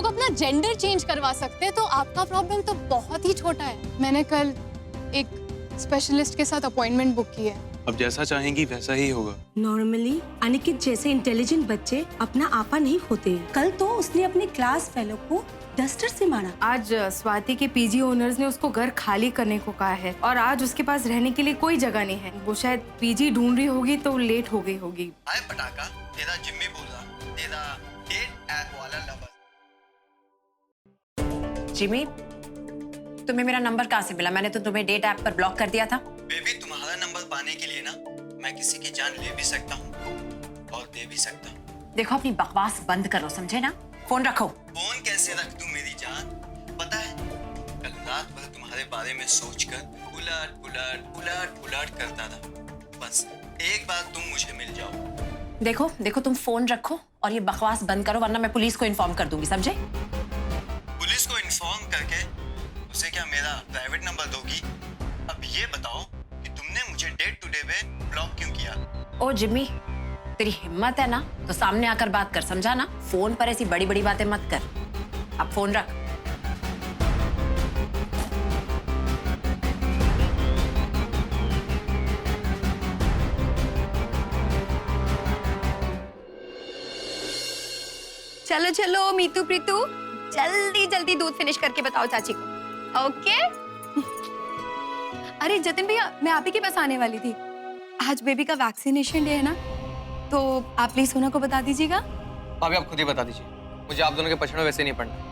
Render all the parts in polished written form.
लोग अपना gender change करवा सकते हैं तो आपका प्रॉब्लम तो बहुत ही छोटा है। मैंने कल एक स्पेशलिस्ट के साथ अपॉइंटमेंट बुक की है। अब जैसा चाहेंगी वैसा ही होगा। नॉर्मली अनिकेत जैसे इंटेलिजेंट बच्चे अपना आपा नहीं होते। कल तो उसने अपने क्लास फेलो को डस्टर से मारा। आज स्वाति के पीजी ओनर्स ने उसको घर खाली करने को कहा है और आज उसके पास रहने के लिए कोई जगह नहीं है। वो शायद पीजी ढूंढ रही होगी तो लेट हो गई होगी। हाय पटाखा, तेरा जिम्मी बोल रहा, तेरा डेट ऐप वाला लवर। जिमी, तुम्हें मेरा नंबर कहाँ से मिला? मैंने तो तुम्हें डेट ऐप पर ब्लॉक कर दिया था। बेबी, तुम्हारा नंबर पाने के लिए ना मैं किसी की जान ले भी सकता हूँ और दे भी सकता हूँ। देखो, अपनी बकवास बंद करो, समझे ना? फोन रखो। फोन कैसे रख दूं मेरी जान? पता है, कल रात भर तुम्हारे बारे में सोचकर उलट करता था। बस एक बार तुम मुझे मिल जाओ। देखो देखो, तुम फोन रखो और ये बकवास बंद करो, वरना मैं पुलिस को इन्फॉर्म कर दूंगी, समझे? पुलिस को इन्फॉर्म करके उसे क्या मेरा प्राइवेट नंबर दोगी? अब ये बताओ कि तुमने मुझे डेट टुडे पे ब्लॉक क्यों किया? ओ जिम्मी, तेरी हिम्मत है ना तो सामने आकर बात कर, समझा ना? फोन पर ऐसी बड़ी बड़ी बातें मत कर। अब फोन रख। चलो चलो मीतू प्रीतू, जल्दी जल्दी दूध फिनिश करके बताओ चाची को। ओके? अरे जतिन भैया, मैं आप ही के पास आने वाली थी। आज बेबी का वैक्सीनेशन डे है ना, तो आप प्लीज सोना को बता दीजिएगा। भाभी आप खुद ही बता दीजिए, मुझे आप दोनों के पछड़े वैसे नहीं पड़ना।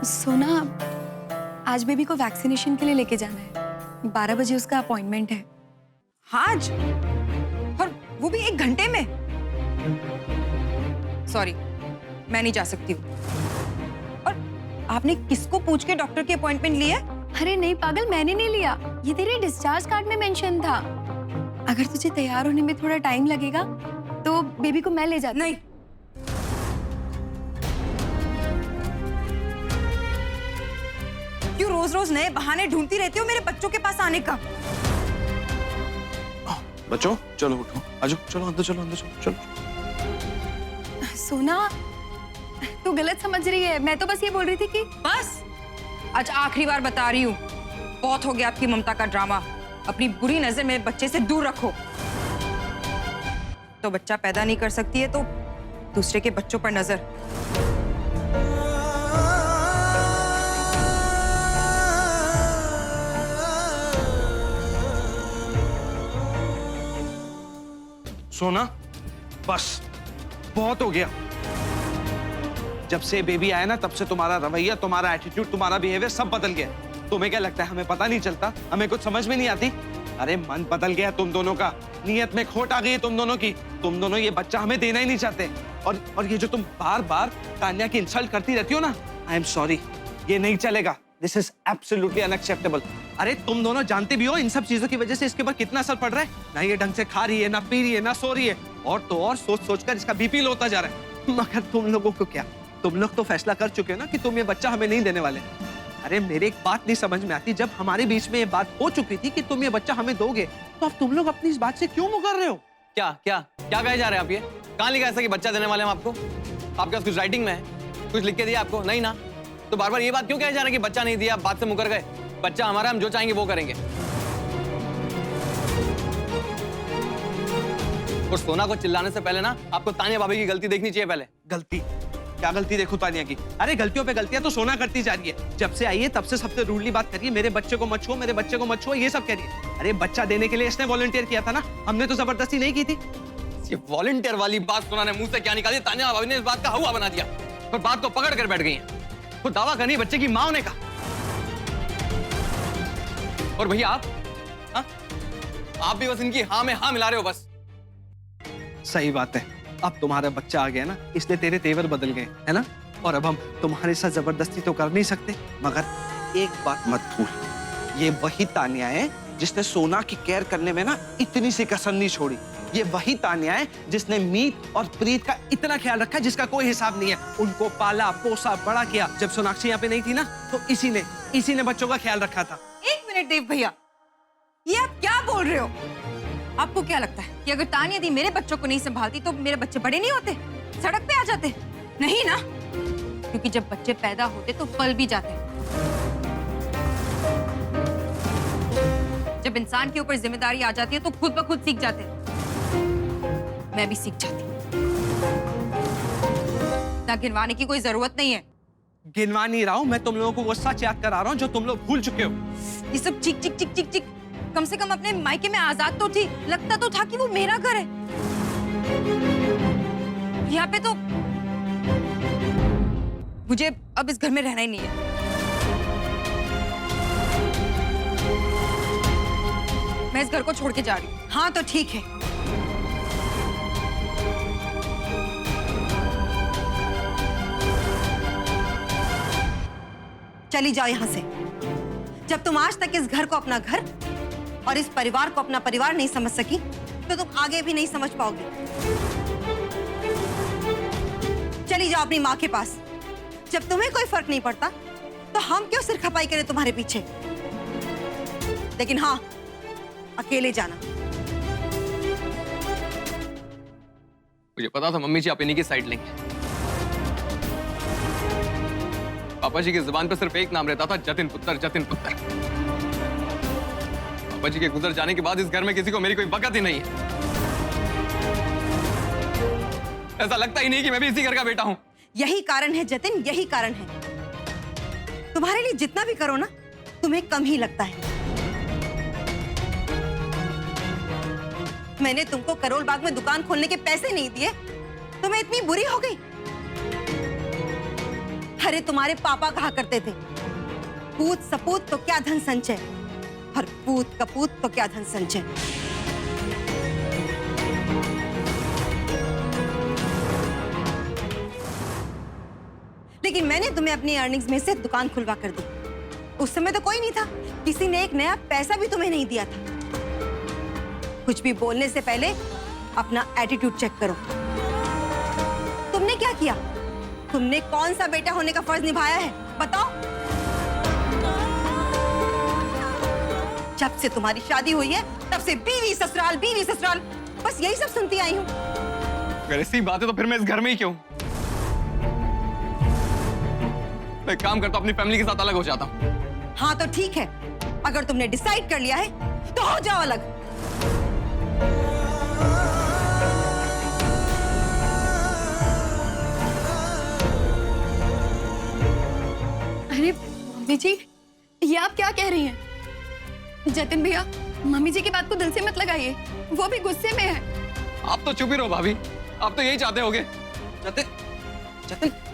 सोना, आज बेबी को वैक्सीनेशन के लिए लेके जाना है। 12 बजे उसका अपॉइंटमेंट है। आज? और वो भी 1 घंटे में? सॉरी, मैं नहीं जा सकती हूँ। और आपने किसको पूछ के डॉक्टर की अपॉइंटमेंट ली है? अरे नहीं पागल, मैंने नहीं लिया, ये तेरे डिस्चार्ज कार्ड में मेंशन था। अगर तुझे तैयार होने में थोड़ा टाइम लगेगा तो बेबी को मैं ले जाती। नहीं, क्यों रोज रोज नए बहाने ढूंढती रहती हो मेरे बच्चों के पास आने का? बच्चों चलो उठो, आजो, चलो अंदर चलो, अंदर चलो, चलो। सोना, तू गलत समझ रही है। मैं तो बस ये बोल रही थी कि बस आज आखिरी बार बता रही हूँ, बहुत हो गया आपकी ममता का ड्रामा। अपनी बुरी नजर मेरे बच्चे से दूर रखो। तो बच्चा पैदा नहीं कर सकती है तो दूसरे के बच्चों पर नजर। सोना, बस बहुत हो गया। जब से बेबी आया ना तब से तुम्हारा रवैया, तुम्हारा एटीट्यूड, तुम्हारा बिहेवियर सब बदल गया। तुम्हें क्या लगता है हमें पता नहीं चलता? हमें कुछ समझ में नहीं आती? अरे मन बदल गया तुम दोनों का, नीयत में खोट आ गई है तुम दोनों की। तुम दोनों ये बच्चा हमें देना ही नहीं चाहते। और ये जो तुम बार बार तान्या की इंसल्ट करती रहती हो ना, आई एम सॉरी, ये नहीं चलेगा। This is absolutely unacceptable. अरे तुम दोनों जानते भी हो इन सब चीजों की वजह से इसके ऊपर कितना असर पड़ रहा है। ना ये ढंग से खा रही है, ना पी रही है, ना सो रही है, और तो और सोच सोचकर इसका बीपी लो होता जा रहा है। मगर तुम लोगों को क्या, तुम लोग तो फैसला कर चुके हो ना कि तुम ये बच्चा हमें नहीं देने वाले। अरे मेरे एक बात नहीं समझ में आती, जब हमारे बीच में ये बात हो चुकी थी कि तुम ये बच्चा हमें दोगे, तो अब तुम लोग अपनी इस बात से क्यों मुकर रहे हो? क्या क्या क्या कहे जा रहे हैं आप? ये कहाँ लिखा ऐसा कि बच्चा देने वाले हम आपको? आपके पास कुछ राइटिंग में है? कुछ लिख के दिया आपको? नहीं ना, तो बार बार ये बात क्यों कहे जा रहे हैं कि बच्चा नहीं दिया? बात से मुकर गए। बच्चा हमारा, हम जो चाहेंगे वो करेंगे। और सोना को चिल्लाने से पहले ना आपको तानिया भाभी की गलती देखनी चाहिए पहले। गलती? क्या गलती देखो तानिया की? अरे गलतियों पे गलतियां तो सोना करती जा रही है। जब से आई है तब से सबसे रूडली बात करिए, मेरे बच्चे को मत छुओ, मेरे बच्चे को मत छुओ, ये सब कह रही है। अरे बच्चा देने के लिए इसने वॉलंटियर किया था ना, हमने तो जबरदस्ती नहीं की थी। ये वॉलंटियर वाली बात सोना ने मुंह से क्या निकाली? तानिया भाभी ने इस बात का हवा बना दिया और बात को पकड़ कर बैठ गई है। वो दावा करनी बच्चे की मां होने का। और भैया आप भी बस इनकी हाँ में हाँ मिला रहे हो बस। सही बात है, अब तुम्हारा बच्चा आ गया ना, इसलिए तेरे तेवर बदल गए, है ना? और अब हम तुम्हारे साथ जबरदस्ती तो कर नहीं सकते। मगर एक बात मत भूल, ये वही तानिया है जिसने सोना की केयर करने में ना इतनी सी कसर नहीं छोड़ी। ये वही तान्या है जिसने मीत और प्रीत का इतना ख्याल रखा जिसका कोई हिसाब नहीं है। उनको पाला पोसा बड़ा किया। जब सोनाक्षी यहाँ पे नहीं थी ना तो इसी ने बच्चों का ख्याल रखा था। एक मिनट देव भैया, ये आप क्या बोल रहे हो? आपको क्या लगता है कि अगर तान्या दी मेरे बच्चों को नहीं संभालती तो मेरे बच्चे बड़े नहीं होते, सड़क पे आ जाते? नहीं ना, क्योंकि जब बच्चे पैदा होते तो पल भी जाते हैं। जब इंसान के ऊपर जिम्मेदारी आ जाती है तो खुद ब खुद सीख जाते हैं। मैं भी सीख जाती। ना गिनवाने की कोई जरूरत नहीं है। गिनवा नहीं रहा हूं मैं, तुम लोगों को वो सच याद करा रहा हूं जो तुम लोग भूल चुके हो। ये सब चिक चिक चिक चिक चिक, कम से कम अपने मायके में आजाद तो थी, लगता तो था कि वो मेरा घर है। यहाँ पे तो मुझे अब इस घर में रहना ही नहीं है। मैं इस घर को छोड़ के जा रही हूँ। हाँ तो ठीक है। चली जाओ यहाँ से। जब तुम आज तक इस घर को अपना घर और इस परिवार को अपना परिवार नहीं समझ सकी तो तुम आगे भी नहीं समझ पाओगे। चली जाओ अपनी माँ के पास। जब तुम्हें कोई फर्क नहीं पड़ता तो हम क्यों सिर खपाई करें तुम्हारे पीछे? लेकिन हाँ, अकेले जाना। मुझे पता था मम्मी जी आप इन्हीं की साइड लेंगे। पापा जी की जुबान पर सिर्फ एक नाम रहता था, जतिन पुत्र, जतिन पुत्र। पापा जी के गुजर जाने के बाद इस घर में किसी को मेरी कोई वक़्त ही नहीं है। ऐसा लगता ही नहीं कि मैं भी इसी घर का बेटा हूं। यही कारण है जतिन, यही कारण है। तुम्हारे लिए जितना भी करो ना, तुम्हें कम ही लगता है। मैंने तुमको करोल बाग में दुकान खोलने के पैसे नहीं दिए तो मैं इतनी बुरी हो गई? अरे तुम्हारे पापा कहा करते थे, पूत सपूत तो क्या धन संचय, और पूत कपूत तो क्या धन संचय। लेकिन मैंने तुम्हें अपनी अर्निंग्स में से दुकान खुलवा कर दी। उस समय तो कोई नहीं था, किसी ने एक नया पैसा भी तुम्हें नहीं दिया था। कुछ भी बोलने से पहले अपना एटीट्यूड चेक करो। तुमने क्या किया? तुमने कौन सा बेटा होने का फर्ज निभाया है, बताओ? जब से तुम्हारी शादी हुई है तब से बीवी ससुराल, बस यही सब सुनती आई हूँ। अगर ऐसी बात है तो फिर मैं इस घर में ही क्यों? मैं एक काम करता हूं, अपनी फैमिली के साथ अलग हो जाता हूं। हाँ तो ठीक है, अगर तुमने डिसाइड कर लिया है तो हो जाओ अलग। अरे मम्मी जी, ये आप क्या कह रही हैं? जतिन भैया, मम्मी जी की बात को दिल से मत लगाइए, वो भी गुस्से में है। आप तो चुप ही रहो भाभी, आप तो यही चाहते होगे।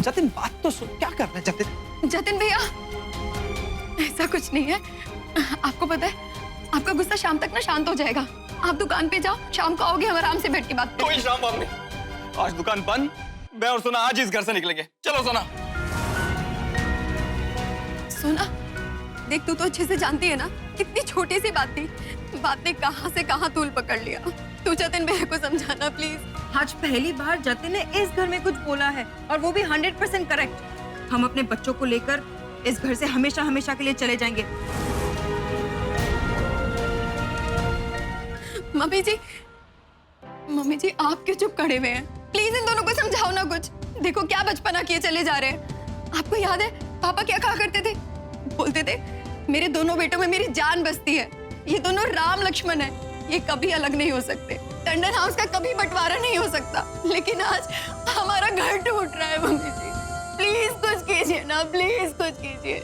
जतिन बात तो सुन, क्या कर रहा है जतिन? जतिन भैया, ऐसा कुछ नहीं है। आपको पता है, आपका गुस्सा शाम तक ना शांत हो जाएगा। आप दुकान पे जाओ, शाम को आओगे, हम आराम से बैठ के बात करेंगे। कोई शाम बात नहीं, आज दुकान बंद। मैं और सोना आज इस घर से निकलेंगे। चलो सोना। सोना, देख तू तो अच्छे से जानती है ना, कितनी छोटी सी बात थी, बात ने कहां से कहां तूल पकड़ लिया। तू जतिन भैया को समझाना प्लीज। आज पहली बार जतिन ने इस घर में कुछ बोला है, और वो भी 100% करेक्ट। हम अपने बच्चों को लेकर इस घर से हमेशा हमेशा के लिए चले जाएंगे। मम्मी जी आप क्यों चुप खड़े हुए हैं? प्लीज इन दोनों को समझाओ ना कुछ। देखो क्या बचपना किए चले जा रहे हैं। आपको याद है पापा क्या कहा करते थे? बोलते थे मेरे दोनों बेटों में मेरी जान बसती है, ये दोनों राम लक्ष्मण है, ये कभी अलग नहीं हो सकते, टंडन हाउस का कभी बंटवारा नहीं हो सकता। लेकिन आज हमारा घर टूट रहा है। मम्मी जी प्लीज कुछ कीजिए ना, प्लीज कुछ कीजिए।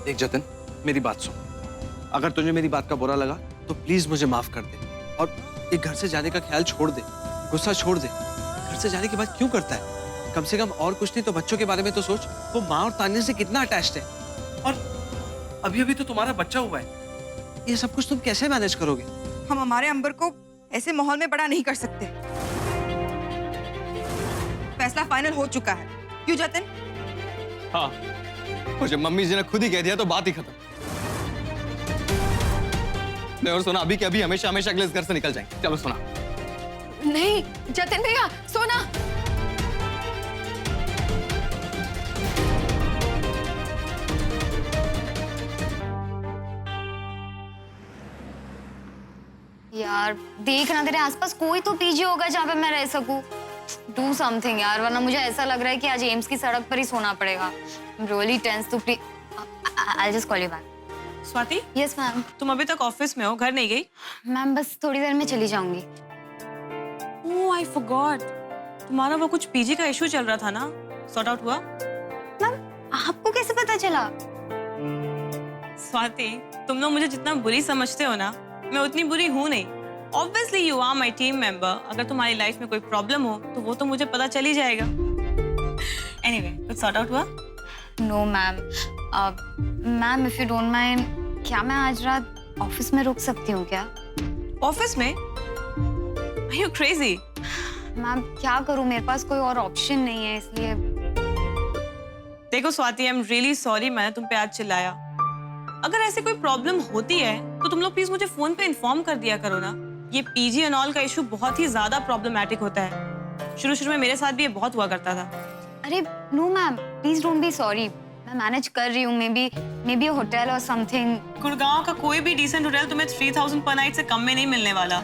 देख जतिन, मेरी बात सुन। अगर तुझे मेरी बात का बुरा लगा तो प्लीज मुझे माफ कर दे और एक घर से जाने का ख्याल छोड़ दे, गुस्सा छोड़ दे। घर से जाने के बाद क्यों करता है? कम से कम और कुछ नहीं तो बच्चों के बारे में तो सोच। वो माँ और तान्या से कितना अटैच्ड है, और अभी अभी तो तुम्हारा बच्चा हुआ है। ये सब कुछ तुम कैसे मैनेज करोगे? हम हमारे अंबर को ऐसे माहौल में बड़ा नहीं कर सकते। फैसला फाइनल हो चुका है, क्यों जतिन? हाँ, और जब मम्मी जी ने खुद ही कह दिया तो बात ही खत्म। ले और सोना अभी के अभी हमेशा हमेशा के लिए इस घर से निकल जाएंगे। चलो सोना। नहीं जतिन भैया, सोना। यार देख ना, तेरे आसपास कोई तो पीजी होगा जहाँ पे मैं रह सकूं। डू समथिंग यार, वरना मुझे ऐसा लग रहा है कि आज एम्स की सड़क पर ही सोना पड़ेगा। रियली टेंस, तो please I just call you back. Swati, yes ma'am. तुम अभी तक ऑफिस में हो, घर नहीं गई? मैम बस थोड़ी देर में चली जाऊंगी। ओह आई फॉरगॉट, तुम्हारा वो कुछ पीजी का इशू चल रहा था ना, सॉर्ट आउट हुआ? मैम आपको कैसे पता चला? स्वाति, तुम लोग मुझे जितना बुरी समझते हो ना, मैं उतनी बुरी हूँ नहीं। Obviously you are my team member. अगर तुम्हारी लाइफ में कोई प्रॉब्लम हो तो वो तो मुझे पता चल ही जाएगा। एनीवे, कुछ सॉर्ट आउट हुआ? No ma'am. Ma'am if you don't mind, क्या मैं आज रात ऑफिस में रुक सकती हूँ क्या? ऑफिस में? Are you crazy? मैम क्या करूँ, मेरे पास कोई और ऑप्शन नहीं है, इसलिए। देखो Swati, I am really sorry मैंने तुम पे आज चिल्लाया। अगर ऐसे कोई प्रॉब्लम होती है तो तुम लोग प्लीज मुझे फोन पे इन्फॉर्म कर दिया करो ना। ये पीजी एंड ऑल का इशू बहुत ही ज्यादा प्रॉब्लमेटिक होता है। शुरू में मेरे साथ भी ये बहुत हुआ करता था। अरे no ma'am, please don't be sorry. मैं मैनेज कर रही हूँ, मे बी अ होटल और समथिंग। गुड़गांव का कोई भी डिसेंट होटल तुम्हें 3000 पर नाइट से कम में नहीं मिलने वाला।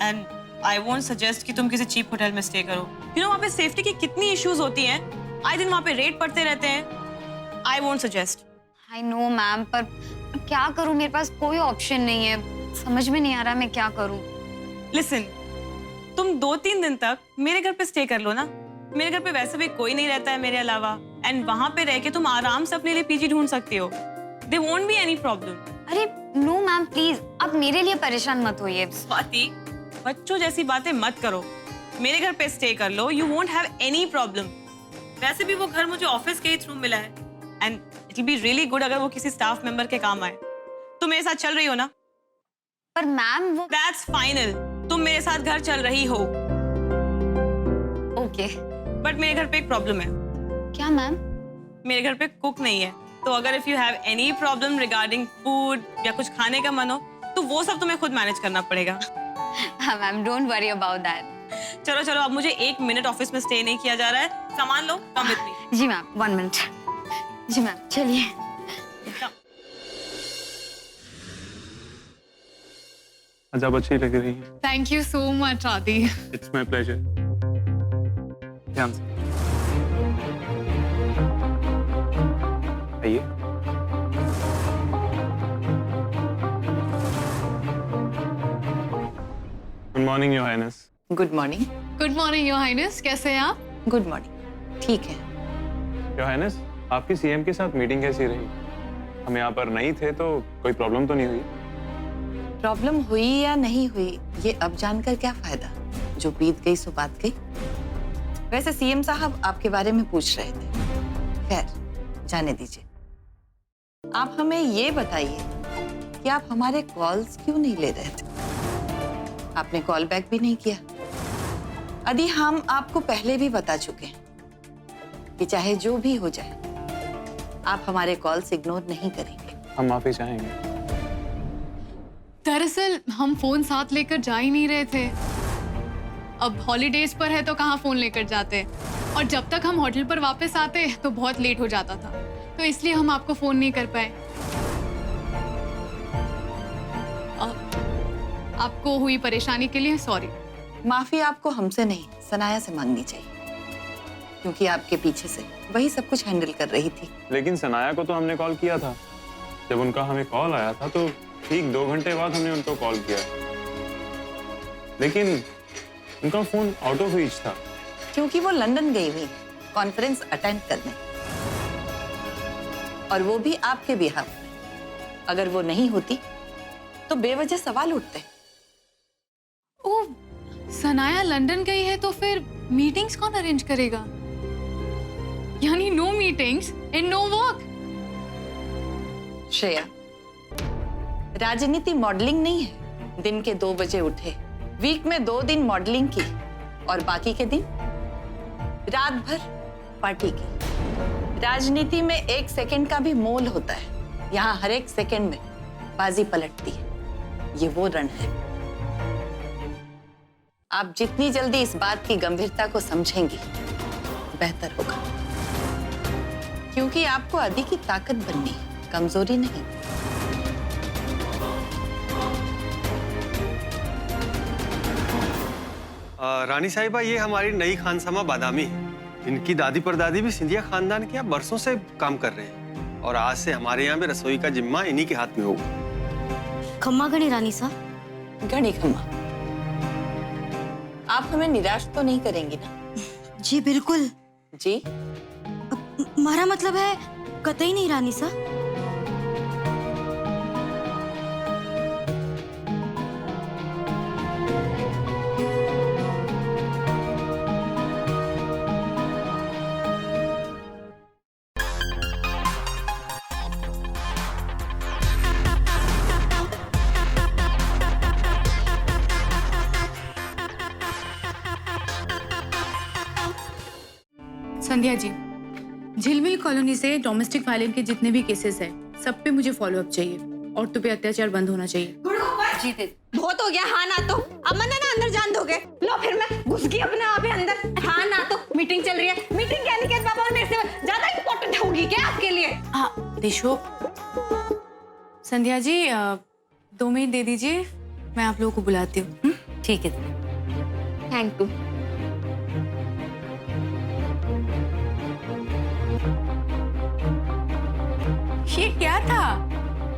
एंड आई वोंट सजेस्ट कि तुम किसी चीप होटल में स्टे करो। यू नो वहाँ पे सेफ्टी की कितनी इश्यूज होती हैं, आए दिन वहाँ पे रेड पड़ते रहते हैं। I won't suggest. I know ma'am, पर क्या करूँ, मेरे पास कोई ऑप्शन नहीं है। समझ में नहीं आ रहा मैं क्या करूँ। लिसन, तुम 2-3 दिन तक मेरे घर पे स्टे कर लो ना। मेरे घर पे वैसे भी कोई नहीं रहता है मेरे अलावा, एंड वहाँ पे रह के तुम आराम से अपने लिए पीजी ढूंढ सकती हो। There won't be any problem. अरे नो मैम प्लीज, आप मेरे लिए परेशान मत होइए। स्वाति, बच्चों जैसी बातें मत करो। मेरे घर पे स्टे कर लो, you won't have any problem. वैसे भी वो घर मुझे ऑफिस के ही थ्रू मिला है, and it will be really good अगर वो किसी स्टाफ मेंबर के काम आए। तुम मेरे साथ चल रही हो ना? पर मैम वो। That's final. तुम मेरे साथ घर चल रही हो। ओके। बट मेरे घर पे एक प्रॉब्लम है। क्या मैम? मेरे घर पे कुक नहीं है, तो अगर if you have any problem regarding food या कुछ खाने का मन हो तो वो सब तुम्हें खुद मैनेज करना पड़ेगा। हाँ ma'am, don't worry about that. चलो चलो, अब मुझे 1 मिनट ऑफिस में स्टे नहीं किया जा रहा है। सामान लो, कम विद मी। जी मैम, 1 मिनट। जी मैम, चलिए। आज आप अच्छी लग रही हैं। Thank you so much Adi. It's my pleasure. ध्यान से आइए। Good morning your highness. Good morning. Good morning your highness, कैसे हैं आप? गुड मॉर्निंग, ठीक है। योर हाइनेस, आपकी सीएम के साथ मीटिंग कैसी रही? हम यहाँ पर नहीं थे तो कोई प्रॉब्लम तो नहीं हुई? प्रॉब्लम हुई या नहीं हुई ये अब जानकर क्या फायदा, जो बीत गई सो बात गई। वैसे सीएम साहब आपके बारे में पूछ रहे थे, खैर जाने दीजिए। आप हमें ये बताइए कि आप हमारे कॉल्स क्यों नहीं ले रहे थे? आपने कॉल बैक भी नहीं किया। अदी, हम आपको पहले भी बता चुके हैं कि चाहे जो भी हो जाए आप हमारे कॉल्स इग्नोर नहीं करेंगे। हम माफी चाहेंगे। दरअसल हम फोन साथ लेकर जा ही नहीं रहे थे। अब हॉलीडेज पर है तो कहाँ फोन लेकर जाते, और जब तक हम होटल पर वापस आते तो बहुत लेट हो जाता था, तो इसलिए हम आपको फोन नहीं कर पाए। आपको हुई परेशानी के लिए सॉरी। माफी आपको हमसे नहीं, सनाया से मांगनी चाहिए, क्योंकि आपके पीछे से वही सब कुछ हैंडल कर रही थी। लेकिन सनाया को तो हमने कॉल किया था। जब उनका हमें कॉल आया था तो ठीक 2 घंटे बाद हमने उनको कॉल किया, लेकिन उनका फोन आउट ऑफ रीच था। क्योंकि वो लंदन गई हुई कॉन्फ्रेंस अटेंड करने, और वो भी आपके बिहाफ में। अगर वो नहीं होती तो बेवजह सवाल उठते। ओह, सनाया लंदन गई है तो फिर मीटिंग्स कौन अरेंज करेगा? यानी no meetings and no work. Shreya, राजनीति मॉडलिंग नहीं है। दिन के 2 बजे उठे, वीक में 2 दिन मॉडलिंग की, और बाकी के दिन रात भर पार्टी की। राजनीति में 1 सेकंड का भी मोल होता है। यहाँ हर एक सेकंड में बाजी पलटती है। ये वो रण है। आप जितनी जल्दी इस बात की गंभीरता को समझेंगी बेहतर होगा, क्योंकि आपको आदि की ताकत बननी है, कमजोरी नहीं। रानी साहिबा, ये हमारी नई खानसामा बादामी है। इनकी दादी परदादी भी सिंधिया खानदान के यहाँ बरसों से काम कर रहे हैं और आज से हमारे यहाँ भी रसोई का जिम्मा इन्हीं के हाथ में होगा। खम्मा गणी रानी साहब। गणी खम्मा, आप हमें निराश तो नहीं करेंगी ना? जी बिल्कुल। जी, हमारा मतलब है कतई नहीं रानी साहब। संध्या जी, झिलमिल कॉलोनी से डोमेस्टिक वायलेंस के जितने भी केसेस हैं, सब पे मुझे फॉलोअप चाहिए। औरतों पे अत्याचार बंद होना चाहिए। जी बहुत हो गया। हाँ ना तो अब मना ना अंदर जान दोगे? लो फिर मैं घुस गई अपने आप ही अंदर। हाँ ना तो मीटिंग चल रही है। मीटिंग क्या निकेत बाबा मेरे से ज्यादा इम्पोर्टेंट होगी क्या आपके लिए? हाँ देशो, संध्या जी 2 मिनट दे दीजिए, मैं आप लोगों को बुलाती हूँ। ठीक है। Thank you. ये क्या था?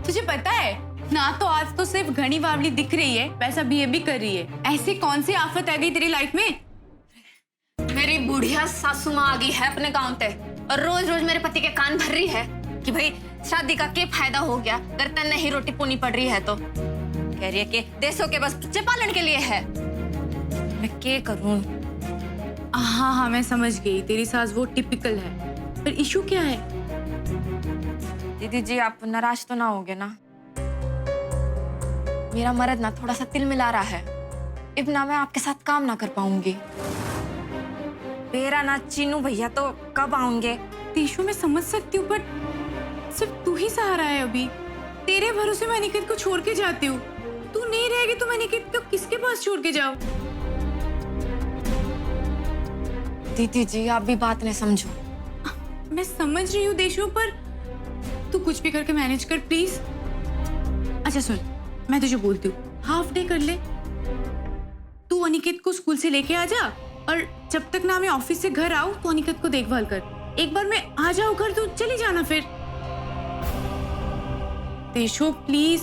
तुझे पता है ना, तो आज तो सिर्फ घनी बावली दिख रही है, वैसा बिहेव भी कर रही है। ऐसी कौन सी आफत आ गई तेरी लाइफ में? मेरी बुढ़िया सासू माँ आ गई है अपने गांव पे और रोज रोज मेरे पति के कान भर रही है कि भाई शादी का क्या फायदा हो गया, करता नहीं रोटी पुनी पड़ रही है तो कह रही है कि देशों के बस बच्चे पालन के लिए है। मैं क्या करूं? हाँ हाँ मैं समझ गई, तेरी सास वो टिपिकल है, पर इशू क्या है? दीदी जी आप नाराज तो ना होगे ना? मेरा मर्द ना थोड़ा सा तिल मिला रहा है, अब ना मैं आपके साथ काम ना कर पाऊंगी। मेरा ना चीनू भैया तो कब आऊंगे? तीशु मैं समझ सकती हूँ, पर सिर्फ तू ही सहारा है अभी। तेरे भरोसे मैं अनिकेत को छोड़ के जाती हूँ, तू नहीं रहेगी तो मैं अनिकेत को किसके पास छोड़ के जाऊँ? दीदी जी आप भी बात नहीं समझो। मैं समझ रही हूँ देशु, पर तू कुछ भी करके मैनेज कर प्लीज। अच्छा सुन, मैं तुझे बोलती हूँ, हाफ डे कर ले। तू अनिकेत को स्कूल से लेके आ जा और जब तक ना मैं ऑफिस से घर आऊं तो अनिकेत को देखभाल कर। एक बार मैं आ जाऊं घर तो चली जाना फिर। देशो प्लीज।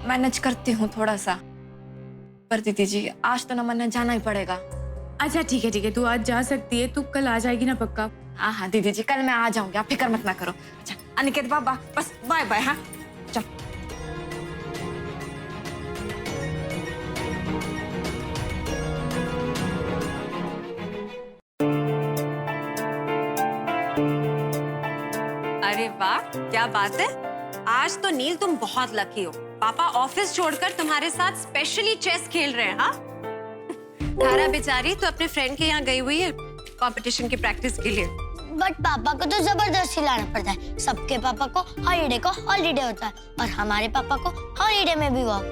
मैनेज करती हूँ थोड़ा सा, पर दीदी जी आज तो ना मन जाना ही पड़ेगा। अच्छा ठीक है, तू आज जा सकती है, तू कल आ जाएगी ना पक्का? हाँ हाँ दीदी जी कल मैं आ जाऊंगी, आप फिक्र मत ना करो। अच्छा अनिकेत बाबा बस बाय बाय। हाँ चल। अरे वाह क्या बात है, आज तो नील तुम बहुत लकी हो। पापा ऑफिस छोड़कर तुम्हारे साथ स्पेशली चेस खेल रहे हैं। हाँ तारा बेचारी तो अपने फ्रेंड के यहाँ गई हुई है कंपटीशन की प्रैक्टिस के लिए। बट पापा को तो जबरदस्ती लाना पड़ता है। सबके पापा को हॉलीडे को हॉलीडे होता है और हमारे पापा को हॉलीडे में भी वॉक।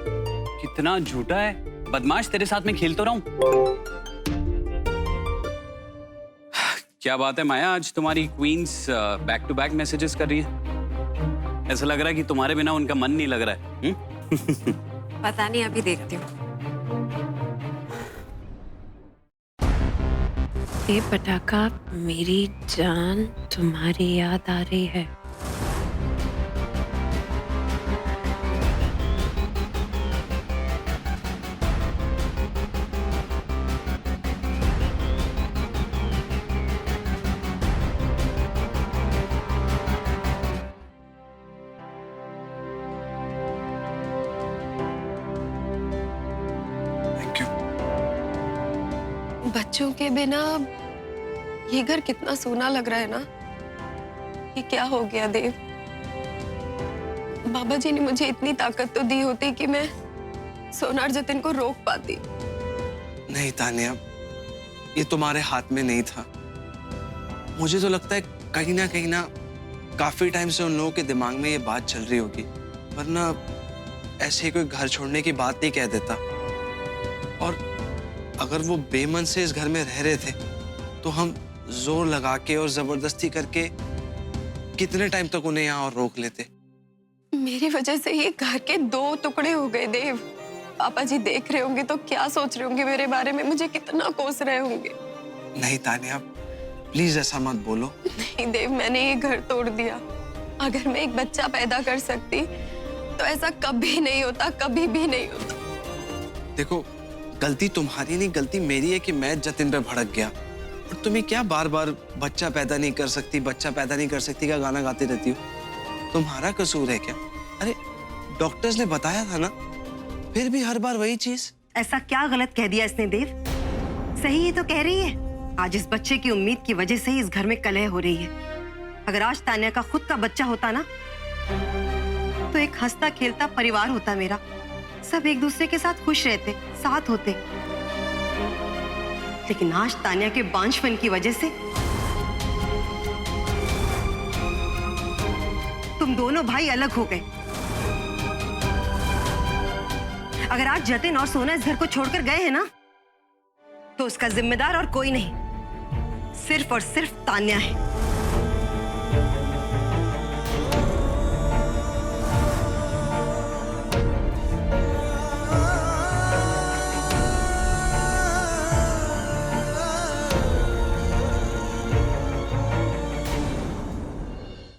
कितना झूठा है, बदमाश, तेरे साथ में खेल तो रहा हूँ। क्या बात है माया, आज तुम्हारी queens back to back messages कर रही है। ऐसा लग रहा है कि तुम्हारे बिना उनका मन नहीं लग रहा है। पता नहीं, अभी देखती हूँ। ये पटाखा मेरी जान तुम्हारी याद आ रही है। बच्चों के बिना ये घर कितना सोना लग रहा है ना। ये क्या हो गया देव? बाबा जी ने मुझे इतनी ताकत तो दी होती कि मैं सोनार जतिन को रोक पाती। नहीं तान्या, ये तुम्हारे हाथ में नहीं था। मुझे तो लगता है कहीं ना काफी टाइम से उन लोगों के दिमाग में ये बात चल रही होगी, वरना ऐसे ही कोई घर छोड़ने की बात नहीं कह देता। और अगर वो बेमन से इस घर में रह रहे थे तो हम जोर लगा के और जबरदस्ती करके कितने टाइम तक उन्हें यहाँ और रोक लेते। मेरी वजह से ये घर के 2 टुकड़े हो गए देव। पापा जी देख रहे होंगे तो क्या सोच रहे होंगे मेरे बारे में, मुझे कितना कोस रहे होंगे। नहीं तानिया, प्लीज ऐसा मत बोलो। नहीं देव, मैंने ये घर तोड़ दिया। अगर मैं एक बच्चा पैदा कर सकती तो ऐसा कभी नहीं होता, कभी भी नहीं होता। देखो, गलती तुम्हारी नहीं, गलती मेरी है कि मैं जतिन पे भड़क गया। और तुम्हें क्या बार बार बच्चा पैदा नहीं कर सकती, बच्चा पैदा नहीं कर सकती का गाना गाती रहती हो? तुम्हारा कसूर है क्या? अरे डॉक्टर्स ने बताया था ना, फिर भी हर बार वही चीज। ऐसा क्या गलत कह दिया इसने देव? सही ही तो कह रही है। आज इस बच्चे की उम्मीद की वजह से ही इस घर में कलह हो रही है। अगर आज तान्या का खुद का बच्चा होता ना तो एक हंसता खेलता परिवार होता मेरा। सब एक दूसरे के साथ खुश रहते, साथ होते। लेकिन आज तान्या के बांझपन की वजह से तुम दोनों भाई अलग हो गए। अगर आज जतिन और सोना इस घर को छोड़कर गए हैं ना तो उसका जिम्मेदार और कोई नहीं, सिर्फ और सिर्फ तान्या है।